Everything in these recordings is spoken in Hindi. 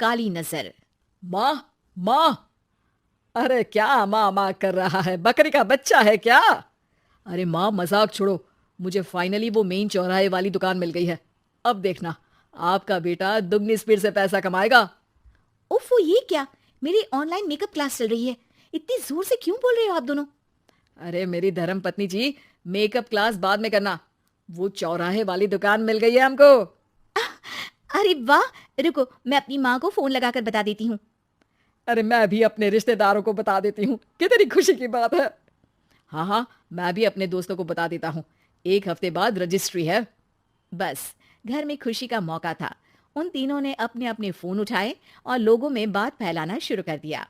काली नजर। माँ, माँ, अरे क्या माँ माँ कर रहा है? बकरी का बच्चा है क्या? अरे माँ, मजाक छोड़ो। मुझे फाइनली वो मेन चौराहे वाली दुकान मिल गई है। अब देखना, आपका बेटा दुगनी स्पीड से पैसा कमाएगा। उफ़, ये क्या? मेरी ऑनलाइन मेकअप क्लास चल रही है। इतनी जोर से क्यों बोल रहे हो आप दोनों? अरे मेरी धर्म पत्नी जी, मेकअप क्लास बाद में करना। वो चौराहे वाली दुकान मिल गई है हमको। अरे वाह! रुको, मैं अपनी माँ को फोन लगाकर बता देती हूँ। अरे मैं भी अपने रिश्तेदारों को बता देती हूँ, कितनी खुशी की बात है। हाँ हाँ, मैं भी अपने दोस्तों को बता देता हूँ। 1 हफ्ते बाद रजिस्ट्री है। बस, घर में खुशी का मौका था। उन तीनों ने अपने अपने फोन उठाए और लोगों में बात फैलाना शुरू कर दिया।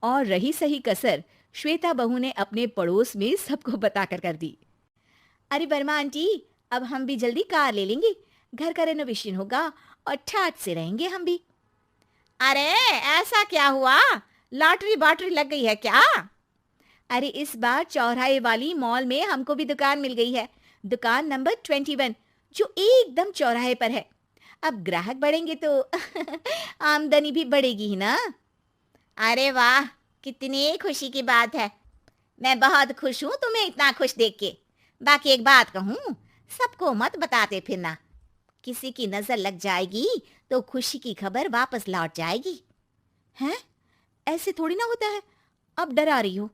और रही सही कसर, श्वेता बहू ने अपने पड़ोस में सबको बताकर कर दी। अरे वर्मा आंटी, अब हम भी जल्दी कार ले लेंगे। घर का रेनोवेशन होगा और ठाट से रहेंगे हम भी। अरे ऐसा क्या हुआ? लॉटरी बाटरी लग गई है क्या? अरे इस बार चौराहे वाली मॉल में हमको भी दुकान मिल गई है। दुकान नंबर 21, जो एकदम चौराहे पर है। अब ग्राहक बढ़ेंगे तो आमदनी भी बढ़ेगी ही ना। अरे वाह, कितनी खुशी की बात है। मैं बहुत खुश हूँ तुम्हें इतना खुश देख के। बाकी एक बात कहूँ, सबको मत बताते फिरना। किसी की नजर लग जाएगी तो खुशी की खबर वापस लौट जाएगी। हैं? ऐसे थोड़ी ना होता है। अब डरा रही हो।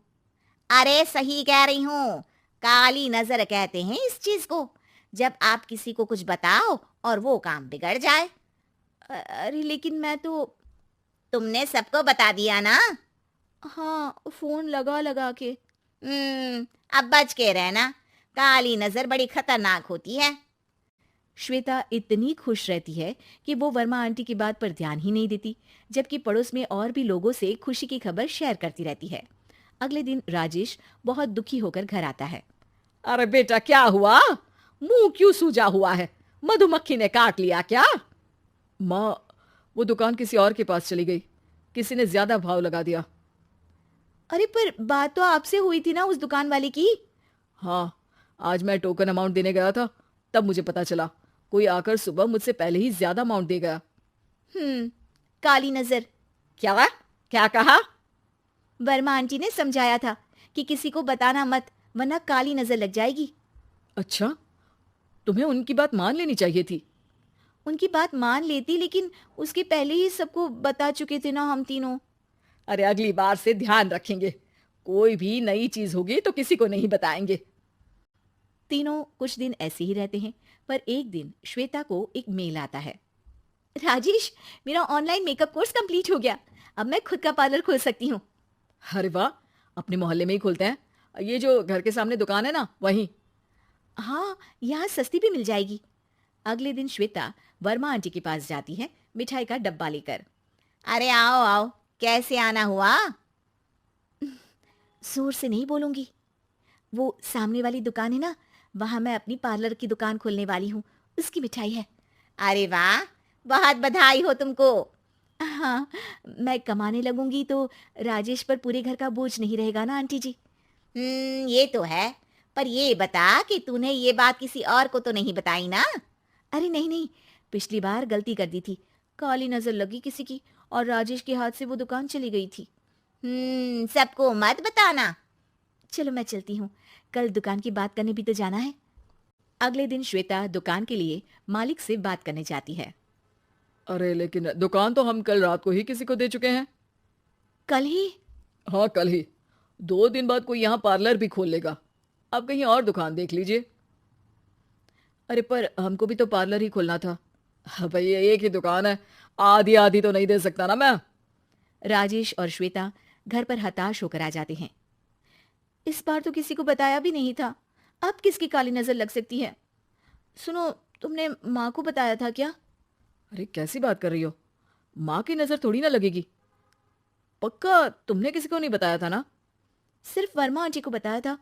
अरे सही कह रही हूँ, काली नजर कहते हैं इस चीज को, जब आप किसी को कुछ बताओ और वो काम बिगड़ जाए। अरे लेकिन मैं तो। तुमने सबको बता दिया ना? हाँ, फोन लगा लगा के। अब बच के रहना, काली नजर बड़ी खतरनाक होती है। श्वेता इतनी खुश रहती है कि वो वर्मा आंटी की बात पर ध्यान ही नहीं देती, जबकि पड़ोस में और भी लोगों से खुशी की खबर शेयर करती रहती है। अगले दिन राजेश बहुत दुखी होकर घर आता है। अरे बेटा, क्या हुआ? मुंह क्यों सूजा हुआ है? मधुमक्खी ने काट लिया क्या? माँ, वो दुकान किसी और के पास चली गई। किसी ने ज्यादा भाव लगा दिया। अरे पर बात तो आपसे हुई थी ना उस दुकान वाले की। हाँ, आज मैं टोकन अमाउंट देने गया था, तब मुझे पता चला। कोई आकर सुबह मुझसे पहले ही ज्यादा अमाउंट दे गया। काली नजर। क्या? क्या कहा? वर्मा आंटी ने समझाया था कि किसी को बताना मत, वरना काली नजर लग जाएगी। अच्छा, तुम्हें उनकी बात मान लेनी चाहिए थी। उनकी बात मान लेती, लेकिन उसके पहले ही सबको बता चुके थे ना हम तीनों। अरे अगली बार से ध्यान रखेंगे। कोई भी नई चीज होगी तो किसी को नहीं बताएंगे। तीनों कुछ दिन ऐसे ही रहते हैं, पर एक दिन श्वेता को एक मेल आता है। राजेश, मेरा ऑनलाइन मेकअप कोर्स कंप्लीट हो गया। अब मैं खुद का पार्लर खोल सकती हूँ। अरे वाह, अपने मोहल्ले में ही खोलते हैं। ये जो घर के सामने दुकान है ना, वहीं। हाँ, यहाँ सस्ती भी मिल जाएगी। अगले दिन श्वेता वर्मा आंटी के पास जाती है, मिठाई का डब्बा लेकर। अरे आओ आओ, कैसे आना हुआ? जोर से नहीं बोलूंगी। वो सामने वाली दुकान है ना, वहां मैं अपनी पार्लर की दुकान खोलने वाली हूँ, उसकी मिठाई है। अरे वाह, बहुत बधाई हो तुमको। हाँ, मैं कमाने लगूंगी तो राजेश पर पूरे घर का बोझ नहीं रहेगा ना आंटी जी। ये तो है, पर ये बता कि तूने ये बात किसी और को तो नहीं बताई ना? अरे नहीं नहीं, पिछली बार गलती कर दी थी। काली नजर लगी किसी की और राजेश के हाथ से वो दुकान चली गई थी। सबको मत बताना। चलो मैं चलती हूँ, कल दुकान की बात करने भी तो जाना है। अगले दिन श्वेता दुकान के लिए मालिक से बात करने जाती है। अरे लेकिन दुकान तो हम कल रात को ही किसी को दे चुके हैं। कल ही? हाँ, कल ही। 2 दिन बाद कोई यहाँ पार्लर भी खोल लेगा। आप कहीं और दुकान देख लीजिए। अरे पर हमको भी तो पार्लर ही खोलना था। हाँ भाई, ये एक ही दुकान है, आधी आधी तो नहीं दे सकता ना मैं। राजेश और श्वेता घर पर हताश होकर आ जाते हैं। इस बार तो किसी को बताया भी नहीं था, अब किसकी काली नजर लग सकती है? सुनो, तुमने माँ को बताया था क्या? अरे कैसी बात कर रही हो? माँ की नजर थोड़ी ना लगेगी। पक्का तुमने किसी को नहीं बताया था ना? सिर्फ वर्मा आंटी को बताया था,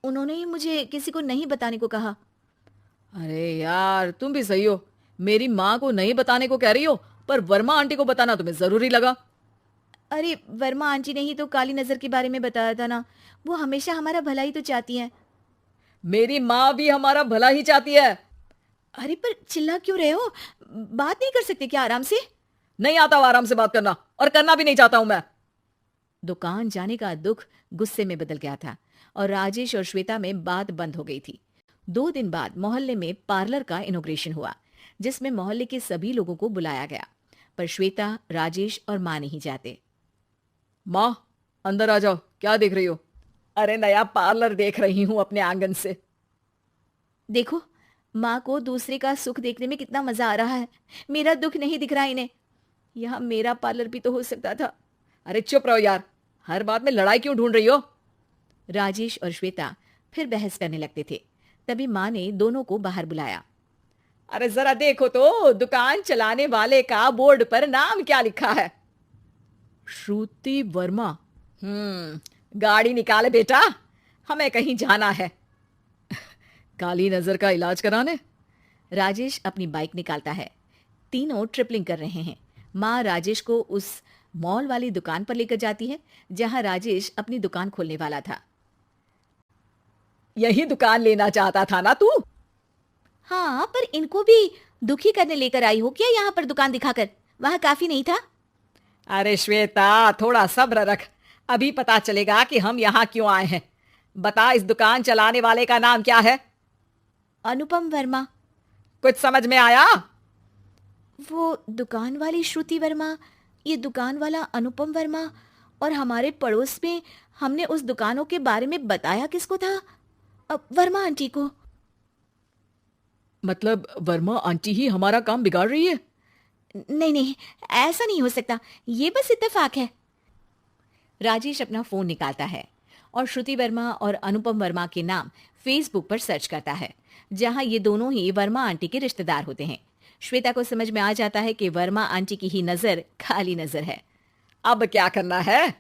उन्होंने ही मुझे किसी को नहीं बताने को कहा। अरे यार, तुम भी सही हो। मेरी माँ को नहीं बताने को कह रही हो, पर वर्मा आंटी को बताना तुम्हें जरूरी लगा। अरे वर्मा आंटी ने ही तो काली नजर के बारे में बताया था ना, वो हमेशा हमारा भला ही तो चाहती हैं। मेरी माँ भी हमारा भला ही चाहती है। अरे पर चिल्ला क्यों रहे हो? बात नहीं कर सकते क्या आराम से? नहीं आता हूं आराम से बात करना, और करना भी नहीं चाहता हूं मैं। दुकान जाने का दुख गुस्से में बदल गया था और राजेश और श्वेता में बात बंद हो गई थी। 2 दिन बाद मोहल्ले में पार्लर का इनॉग्रेशन हुआ, जिसमें मोहल्ले के सभी लोगों को बुलाया गया, पर श्वेता, राजेश और माँ नहीं जाते। माँ, अंदर आ जाओ, क्या देख रही हो? अरे नया पार्लर देख रही हूं अपने आंगन से। देखो, माँ को दूसरे का सुख देखने में कितना मजा आ रहा है। मेरा दुख नहीं दिख रहा इन्हें। यहाँ मेरा पार्लर भी तो हो सकता था। अरे चुप रहो यार, हर बात में लड़ाई क्यों ढूंढ रही हो? राजेश और श्वेता फिर बहस करने लगते थे। तभी माँ ने दोनों को बाहर बुलाया। अरे जरा देखो तो, दुकान चलाने वाले का बोर्ड पर नाम क्या लिखा है? श्रुति वर्मा। गाड़ी निकाले बेटा, हमें कहीं जाना है। काली नजर का इलाज कराने? राजेश अपनी बाइक निकालता है। तीनों ट्रिपलिंग कर रहे हैं। माँ राजेश को उस मॉल वाली दुकान पर लेकर जाती है जहां राजेश अपनी दुकान खोलने वाला था। यही दुकान लेना चाहता था ना तू? हाँ, पर इनको भी दुखी करने लेकर आई हो क्या यहाँ पर दुकान दिखाकर? वहां काफी नहीं था? अरे श्वेता, थोड़ा सब्र रख, अभी पता चलेगा कि हम यहाँ क्यों आए हैं। बता, इस दुकान चलाने वाले का नाम क्या है? अनुपम वर्मा। कुछ समझ में आया? वो दुकान वाली श्रुति वर्मा, ये दुकान वाला अनुपम वर्मा, और हमारे पड़ोस में हमने उस दुकानों के बारे में बताया किसको था? वर्मा आंटी को। मतलब वर्मा आंटी ही हमारा काम बिगाड़ रही है? नहीं नहीं, ऐसा नहीं हो सकता, ये बस इत्तेफाक है। राजेश अपना फोन निकालता है और श्रुति वर्मा और अनुपम वर्मा के नाम फेसबुक पर सर्च करता है, जहां ये दोनों ही वर्मा आंटी के रिश्तेदार होते हैं। श्वेता को समझ में आ जाता है कि वर्मा आंटी की ही नजर काली नजर है। अब क्या करना है?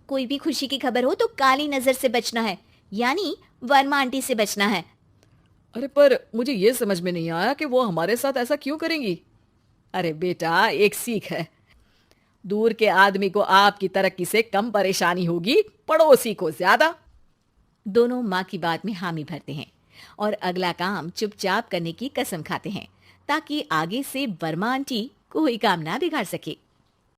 कोई भी खुशी की खबर हो तो काली नजर से बचना है, यानी वर्मा आंटी से बचना है। अरे पर मुझे ये समझ में नहीं आया कि वो हमारे साथ ऐसा क्यों करेंगी? अरे बेटा, एक सीख है, दूर के आदमी को आपकी तरक्की से कम परेशानी होगी, पड़ोसी को ज्यादा। दोनों माँ की बात में हामी भरते हैं और अगला काम चुपचाप करने की कसम खाते हैं, ताकि आगे से वर्मा आंटी कोई काम ना बिगाड़ सके।